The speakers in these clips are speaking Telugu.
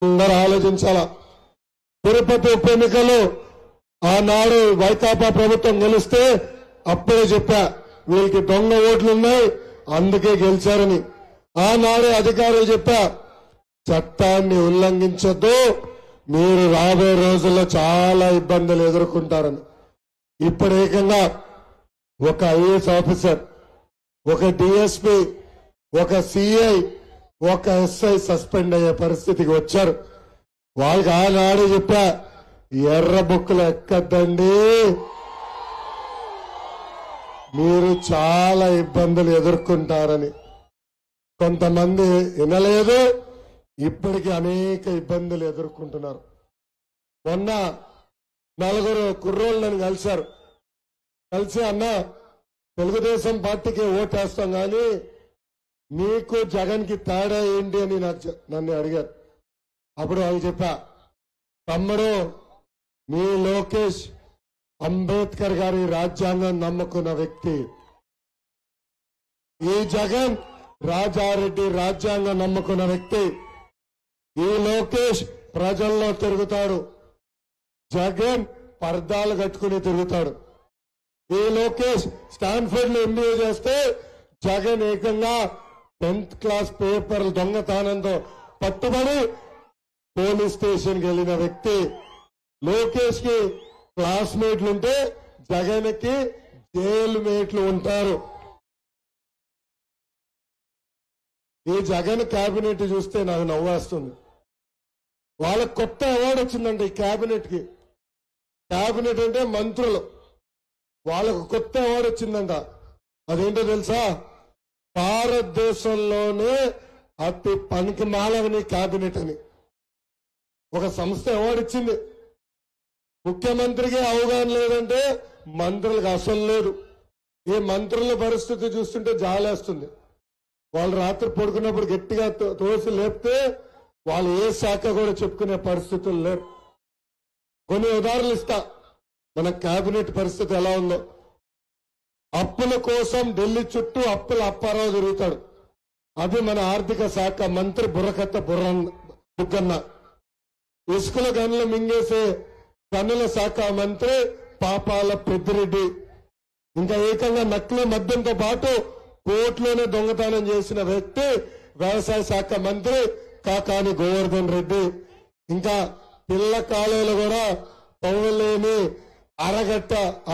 అందరూ ఆలోచించాలా. తిరుపతి ఉప ఎన్నికల్లో ఆనాడు వైకాపా ప్రభుత్వం గెలిస్తే అప్పుడే చెప్పా వీళ్ళకి దొంగ ఓట్లున్నాయి అందుకే గెలిచారని. ఆనాడే అధికారులు చెప్పా చట్టాన్ని ఉల్లంఘించొద్దు, మీరు రాబోయే రోజుల్లో చాలా ఇబ్బందులు ఎదుర్కొంటారని. ఇప్పుడు ఏకంగా ఒక ఐఏఎస్ ఆఫీసర్, ఒక డిఎస్పీ, ఒక సిఐ, ఒక ఎస్ఐ సస్పెండ్ అయ్యే పరిస్థితికి వచ్చారు. వాళ్ళకి ఆనాడు చెప్పా ఎర్ర బుక్కులు ఎక్కద్దండి, మీరు చాలా ఇబ్బందులు ఎదుర్కొంటారని. కొంతమంది వినలేదు, ఇప్పటికీ అనేక ఇబ్బందులు ఎదుర్కొంటున్నారు. మొన్న 4 కుర్రోళ్ళు నన్ను కలిసి అన్న తెలుగుదేశం పార్టీకి ఓటేస్తాం కానీ నీకు జగన్ కి తేడా ఏంటి అని నన్ను అడిగారు. అప్పుడు వాళ్ళు చెప్పా తమ్ముడు మీ లోకేష్ అంబేద్కర్ గారి రాజ్యాంగం నమ్ముకున్న వ్యక్తి, ఈ జగన్ రాజారెడ్డి రాజ్యాంగం నమ్ముకున్న వ్యక్తి. ఈ లోకేష్ ప్రజల్లో తిరుగుతాడు, జగన్ పర్దాలు కట్టుకుని తిరుగుతాడు. ఈ లోకేష్ స్టాన్ఫర్డ్ లో ఎంబీఏ చేస్తే జగన్ ఏకంగా 10th క్లాస్ పేపర్లు దొంగతనంతో పట్టుబడి పోలీస్ స్టేషన్కి వెళ్ళిన వ్యక్తి. లోకేష్ కి క్లాస్మేట్లు ఉంటే జగన్ కి జైలు మేట్లు ఉంటారు. ఈ జగన్ కేబినెట్ చూస్తే నాకు నవ్వేస్తుంది. వాళ్ళకి కొత్త అవార్డు వచ్చిందంట ఈ కేబినెట్ కి. కేబినెట్ అంటే మంత్రులు, వాళ్ళకు కొత్త అవార్డు వచ్చిందంట. అదేంటో తెలుసా? భారతదేశంలోనే అతి పనికి మాలవని కేబినెట్ అని ఒక సంస్థ అవార్డు ఇచ్చింది. ముఖ్యమంత్రికి అవగాహన లేదంటే మంత్రులకు అసలు లేదు. ఈ మంత్రుల పరిస్థితి చూస్తుంటే జాలేస్తుంది. వాళ్ళు రాత్రి పడుకున్నప్పుడు గట్టిగా తోసి లేపితే వాళ్ళు ఏ శాఖ కూడా చెప్పుకునే పరిస్థితులు లేరు. కొన్ని ఉదాహరణలు ఇస్తా, మన కేబినెట్ పరిస్థితి ఎలా ఉందో. అప్పుల కోసం ఢిల్లీ చుట్టూ అప్పారావు తిరుగుతాడు, అది మన ఆర్థిక శాఖ మంత్రి బుర్రకత్త బుగ్గన్న. ఇసుకల గనులు మింగేసే గనుల శాఖ మంత్రి పాపాల పెద్దిరెడ్డి. ఇంకా ఏకంగా నకిలీ మద్యంతో పాటు కోర్టులోనే దొంగతనం చేసిన వ్యక్తి వ్యవసాయ శాఖ మంత్రి కాకాని గోవర్ధన్ రెడ్డి. ఇంకా పిల్ల కాలువలు కూడా తవ్వలేని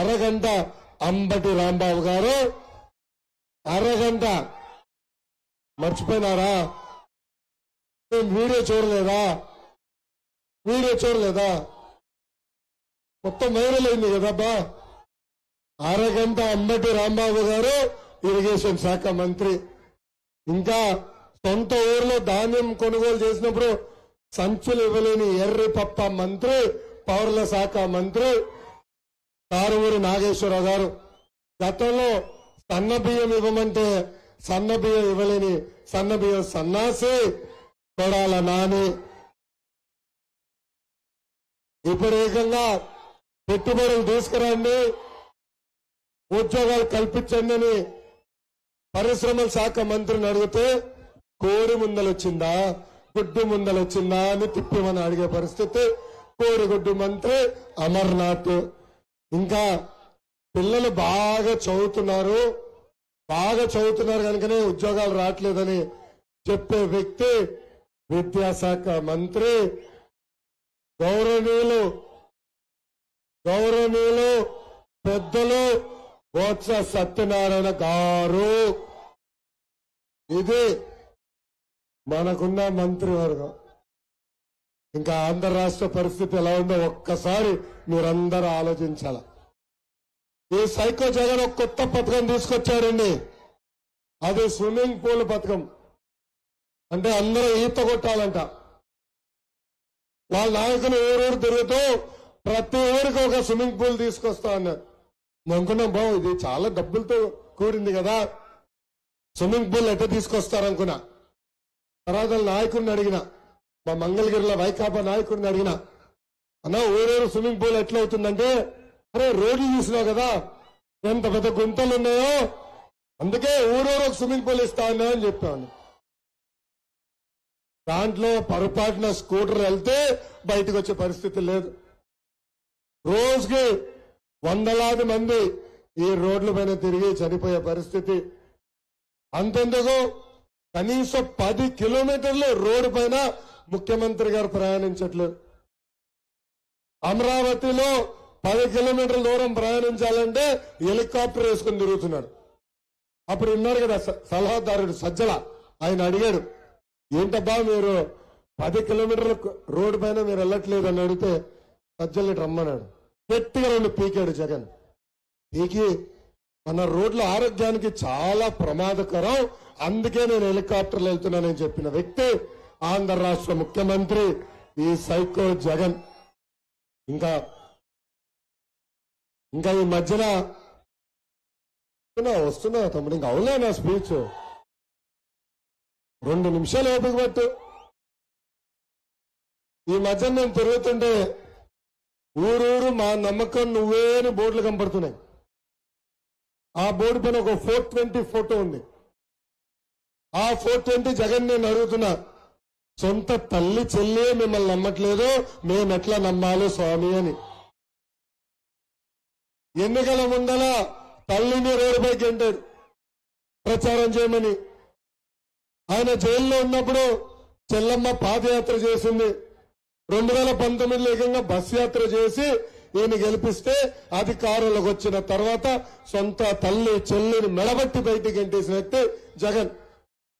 అరగంట అంబటి రాంబాబు గారు. అరగంట మర్చిపోయినారా? వీడియో చూడలేదా? మొత్తం వైరల్ అయింది కదబ్బా. అరగంట అంబటి రాంబాబు గారు ఇరిగేషన్ శాఖ మంత్రి. ఇంకా సొంత ఊర్లో ధాన్యం కొనుగోలు చేసినప్పుడు సంచులు ఇవ్వలేని ఎర్రి పప్ప మంత్రి పౌరుల శాఖ మంత్రి కారుమూరి నాగేశ్వరరావు గారు. గతంలో సన్న బియ్యం ఇవ్వమంటే సన్న బియ్యం ఇవ్వలేని సన్న బియ్యం సన్నాసి కొడాల నాని. ఇప్పుడు ఏకంగా పెట్టుబడులు తీసుకురండి, ఉద్యోగాలు కల్పించండి అని పరిశ్రమల శాఖ మంత్రిని అడిగితే కోడి ముందలొచ్చిందా గుడ్డు ముందలొచ్చిందా అని తిప్పిమని అడిగే పరిస్థితి. కోడిగుడ్డు మంత్రి అమర్నాథ్. ఇంకా పిల్లలు బాగా చదువుతున్నారు కనుకనే ఉద్యోగాలు రావట్లేదని చెప్పే వ్యక్తి విద్యాశాఖ మంత్రి గౌరవనీయులు పెద్దలు బొత్స సత్యనారాయణ గారు. ఇది మనకున్న మంత్రివర్గం. ఇంకా ఆంధ్ర రాష్ట్ర పరిస్థితి ఎలా ఉందో ఒక్కసారి మీరందరూ ఆలోచించాల. ఈ సైకో జగన్ ఒక కొత్త పథకం తీసుకొచ్చాడండి, అది స్విమ్మింగ్ పూల్ పథకం. అంటే అందరూ ఈత కొట్టాలంట. వాళ్ళ నాయకులు ఊరూరు తిరుగుతూ ప్రతి ఊరికి ఒక స్విమ్మింగ్ పూల్ తీసుకొస్తా అన్నారు. అనుకున్నాం బాబు ఇది చాలా డబ్బులతో కూడింది కదా, స్విమ్మింగ్ పూల్ ఎట్లా తీసుకొస్తారనుకున్నా. తర్వాత నాయకుడిని అడిగిన, మా మంగళగిరిలో వైకాపా నాయకుడిని అడిగిన, అన్న ఊరూరు స్విమ్మింగ్ పూల్ ఎట్లా అవుతుందంటే, అరే రోడ్లు చూసినావు కదా ఎంత పెద్ద గుంతలు ఉన్నాయో, అందుకే ఊరూరు స్విమ్మింగ్ పూల్ ఇస్తా అన్నా అని చెప్పాను. దాంట్లో పొరపాటున స్కూటర్ వెళ్తే బయటకు వచ్చే పరిస్థితి లేదు. రోజుకి వందలాది మంది ఈ రోడ్ల పైన తిరిగి చనిపోయే పరిస్థితి. అంతెందుకు కనీసం 10 కిలోమీటర్లు రోడ్డు పైన ముఖ్యమంత్రి గారు ప్రయాణించట్లేదు. అమరావతిలో 10 కిలోమీటర్ల దూరం ప్రయాణించాలంటే హెలికాప్టర్ వేసుకుని తిరుగుతున్నాడు. అప్పుడు ఉన్నారు కదా సలహాదారుడు సజ్జల, ఆయన అడిగాడు, ఏంటబ్బా మీరు 10 కిలోమీటర్ల రోడ్డు పైన మీరు వెళ్ళట్లేదు అని అడిగితే సజ్జల్ని రమ్మన్నాడు. గట్టిగా 2 పీకాడు జగన్. పీకి మన రోడ్ల ఆరోగ్యానికి చాలా ప్రమాదకరం, అందుకే నేను హెలికాప్టర్లు వెళ్తున్నానని చెప్పిన వ్యక్తి ఆంధ్ర రాష్ట్ర ముఖ్యమంత్రి ఈ సైకో జగన్. ఇంకా ఈ మధ్యన వస్తున్నా తమ్ముడు, ఇంకా అవునా నా స్పీచ్ 2 నిమిషాలు ఓపిక పట్టు. ఈ మధ్య నేను తిరుగుతుంటే ఊరూరు మా నమ్మకం నువ్వే అని బోర్డులు కనపడుతున్నాయి. ఆ బోర్డు పైన ఒక 420 ఫోటో ఉంది. ఆ 420 జగన్ నేను అడుగుతున్నా, సొంత తల్లి చెల్లి మిమ్మల్ని నమ్మట్లేదు, మేమెట్లా నమ్మాలి స్వామి అని. ఎన్నికల ముందల తల్లిని రోడ్డుపైకి గెంటాడు ప్రచారం చేయమని. ఆయన జైల్లో ఉన్నప్పుడు చెల్లమ్మ పాదయాత్ర చేసింది. 2019లో ఏకంగా బస్ యాత్ర చేసి ఈయన గెలిపిస్తే అధికారంలోకి వచ్చిన తర్వాత సొంత తల్లి చెల్లిని మెడబట్టి బయటికి గెంటేసిన వ్యక్తి జగన్.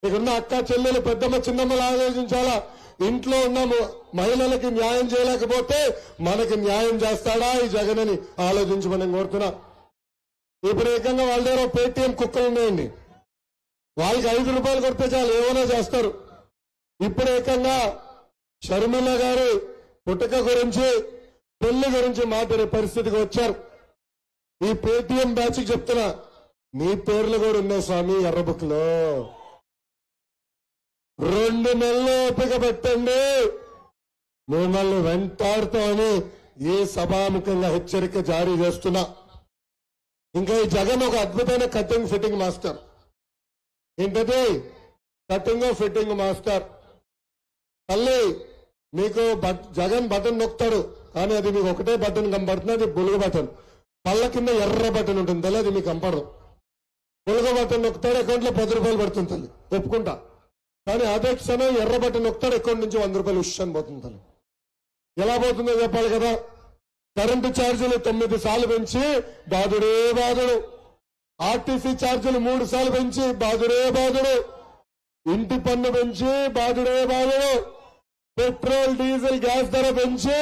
ఇక్కడున్న అక్క చెల్లెలు పెద్దమ్మ చిన్నమ్మలు ఆలోచించాలా. ఇంట్లో ఉన్న మహిళలకి న్యాయం చేయలేకపోతే మనకి న్యాయం చేస్తాడా ఈ జగన్ అని ఆలోచించమని కోరుతున్నా. ఇప్పుడు ఏకంగా వాళ్ళ దగ్గర పేటీఎం కుక్కలు ఉన్నాయండి, వాళ్ళకి 5 రూపాయలు కొడితే చాలు ఏమైనా చేస్తారు. ఇప్పుడు ఏకంగా షర్మిల గారు పుట్టుక గురించి పెళ్లి గురించి మాట్లాడే పరిస్థితికి వచ్చారు. ఈ పేటీఎం బ్యాచ్ చెప్తున్నా, మీ పేర్లు కూడా ఉన్నాయి స్వామి ఎర్ర బుక్ లో. 2 నెలలు ఓపిక పెట్టండి, మిమ్మల్ని వెంటాడుతామని ఈ సభాముఖంగా హెచ్చరిక జారీ చేస్తున్నా. ఇంకా ఈ జగన్ ఒక అద్భుతమైన కటింగ్ ఫిట్టింగ్ మాస్టర్. ఏంటది? Cutting fitting master. తల్లి మీకు జగన్ బటన్ నొక్కుతాడు, కానీ అది మీకు ఒకటే బటన్ కనపడుతుంది, అది బులుగు బటన్. పళ్ళ కింద ఎర్ర బటన్ ఉంటుంది తల్లి, అది మీకు కనపడదు. బులుగు బటన్ నొక్కుతాడు, అకౌంట్లో 10 రూపాయలు పడుతుంది తల్లి, ఒప్పుకుంటా. కానీ అదే క్షణం ఎర్ర బటన్ నొక్కుతాడు, అకౌంట్ నుంచి 100 రూపాయలు ఉష్ పోతుంది తల్లి. ఎలా పోతుందో చెప్పాలి కదా. కరెంటు ఛార్జీలు 9 సార్లు పెంచి బాధుడే బాధుడు. ఆర్టీసీ ఛార్జీలు 3 సార్లు పెంచి బాధుడే బాధుడు. ఇంటి పన్ను పెంచి బాధుడే బాధుడు. పెట్రోల్ డీజిల్ గ్యాస్ ధర పెంచి